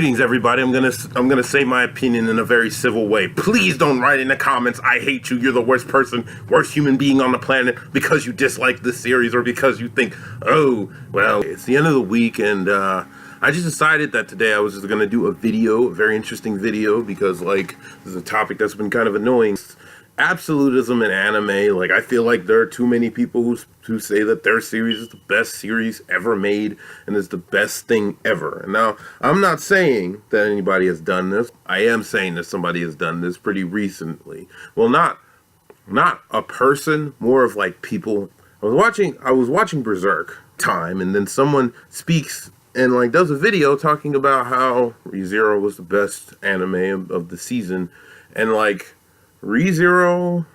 Greetings, everybody. I'm gonna say my opinion in a very civil way. Please don't write in the comments, "I hate you. You're the worst person, worst human being on the planet," because you dislike this series or because you think, "Oh, well, it's the end of the week," and I just decided that today I was just gonna do a video, a very interesting video, because like this is a topic that's been kind of annoying. Absolutism in anime, like I feel like there are too many people who say that their series is the best series ever made and is the best thing ever. Now, I'm not saying that anybody has done this. I am saying that somebody has done this pretty recently. Well, not a person, more of like people. I was watching Berserk time, and then someone speaks and like does a video talking about how ReZero was the best anime of the season, and like ReZero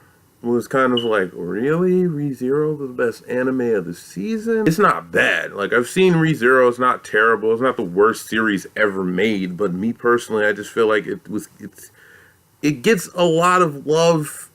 was kind of like, really? ReZero was the best anime of the season? It's not bad. Like, I've seen ReZero. It's not terrible. It's not the worst series ever made. But me personally, I just feel like it gets a lot of love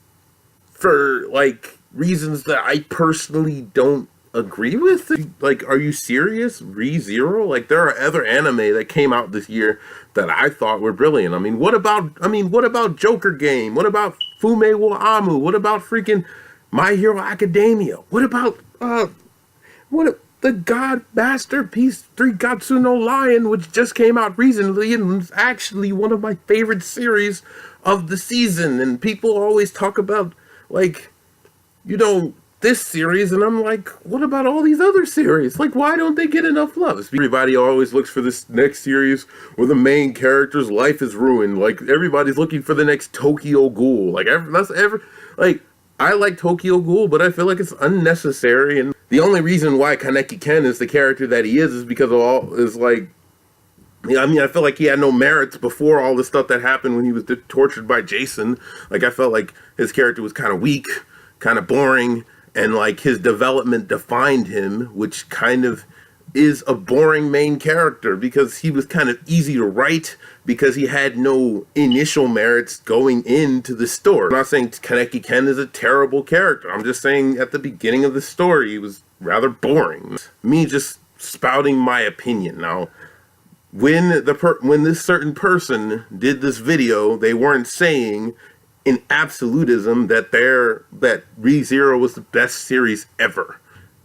for like reasons that I personally don't agree with. Like, are you serious? ReZero? Like, there are other anime that came out this year that I thought were brilliant. I mean, what about Joker Game? What about Forneworld I? What about freaking My Hero Academia? What about the God Masterpiece 3 Gatsu no Lion, which just came out recently and was actually one of my favorite series of the season? And people always talk about, like, you know, this series, and I'm like, what about all these other series? Like, why don't they get enough love? Everybody always looks for this next series where the main character's life is ruined. Like, everybody's looking for the next Tokyo Ghoul. Like, I like Tokyo Ghoul, but I feel like it's unnecessary. And the only reason why Kaneki Ken is the character that he is because of I feel like he had no merits before all the stuff that happened when he was tortured by Jason. Like, I felt like his character was kind of weak, kind of boring, and like his development defined him, which kind of is a boring main character because he was kind of easy to write because he had no initial merits going into the story. I'm not saying Kaneki Ken is a terrible character. I'm just saying at the beginning of the story, he was rather boring. Me just spouting my opinion. Now, when this certain person did this video, they weren't saying in absolutism that ReZero was the best series ever.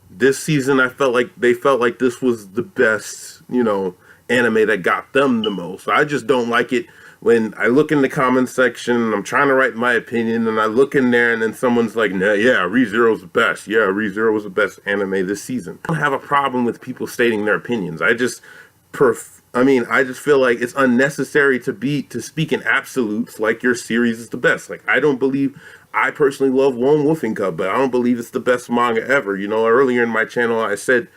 This season, they felt like this was the best, anime that got them the most. I just don't like it when I look in the comment section, I'm trying to write my opinion, and I look in there, and then someone's like, nah, yeah, ReZero's the best. Yeah, ReZero was the best anime this season. I don't have a problem with people stating their opinions. I just feel like it's unnecessary to speak in absolutes like your series is the best. Like, I personally love Lone Wolfing Cub, but I don't believe it's the best manga ever. Earlier in my channel, I said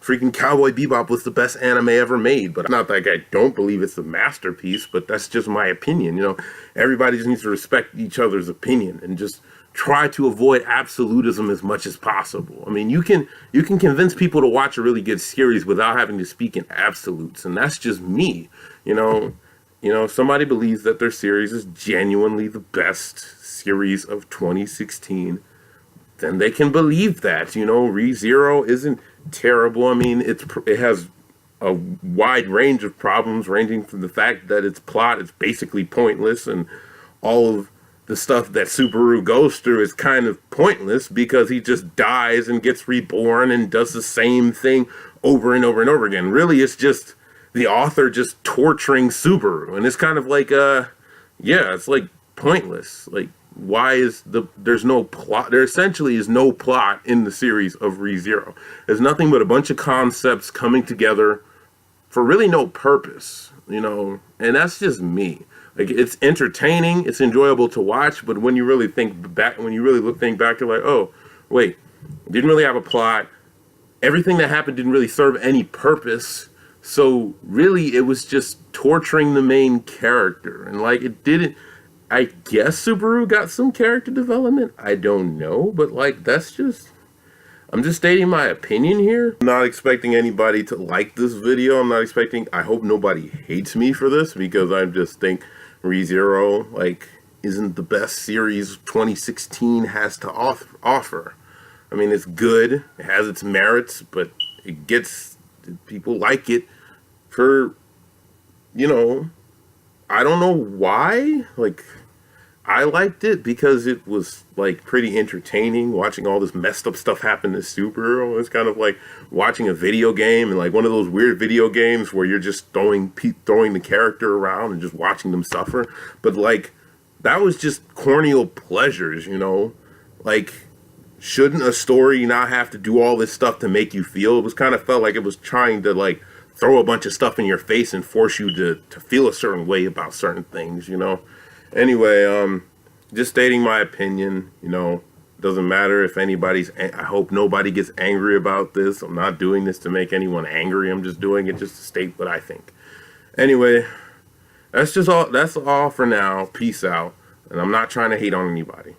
freaking Cowboy Bebop was the best anime ever made, but not like I don't believe it's a masterpiece, but that's just my opinion. Everybody just needs to respect each other's opinion and just try to avoid absolutism as much as possible. I mean, you can convince people to watch a really good series without having to speak in absolutes, and that's just me. If somebody believes that their series is genuinely the best series of 2016, then they can believe that. ReZero isn't terrible. I mean, it has a wide range of problems, ranging from the fact that its plot is basically pointless, and all of the stuff that Subaru goes through is kind of pointless because he just dies and gets reborn and does the same thing over and over and over again. Really, it's just the author just torturing Subaru, and it's kind of like, it's like pointless. Like, there's no plot? There essentially is no plot in the series of ReZero. There's nothing but a bunch of concepts coming together for really no purpose, and that's just me. Like, it's entertaining, it's enjoyable to watch, but when you really think back, you're like, oh, wait, didn't really have a plot. Everything that happened didn't really serve any purpose. So really, it was just torturing the main character. And like, it didn't, I guess Subaru got some character development. I don't know, but like, I'm just stating my opinion here. I'm not expecting anybody to like this video. I hope nobody hates me for this, because I just think ReZero, like, isn't the best series 2016 has to offer. I mean, it's good, it has its merits, but people like it for you know, I don't know why. Like, I liked it because it was like pretty entertaining watching all this messed up stuff happen to Supergirl. It's kind of like watching a video game, and like one of those weird video games where you're just throwing the character around and just watching them suffer. But like that was just corneal pleasures, you know? Like, shouldn't a story not have to do all this stuff to make you feel? It was kind of felt like it was trying to like throw a bunch of stuff in your face and force you to feel a certain way about certain things, you know? Anyway, just stating my opinion, you know, doesn't matter if I hope nobody gets angry about this. I'm not doing this to make anyone angry. I'm just doing it just to state what I think. Anyway, that's all for now. Peace out. And I'm not trying to hate on anybody.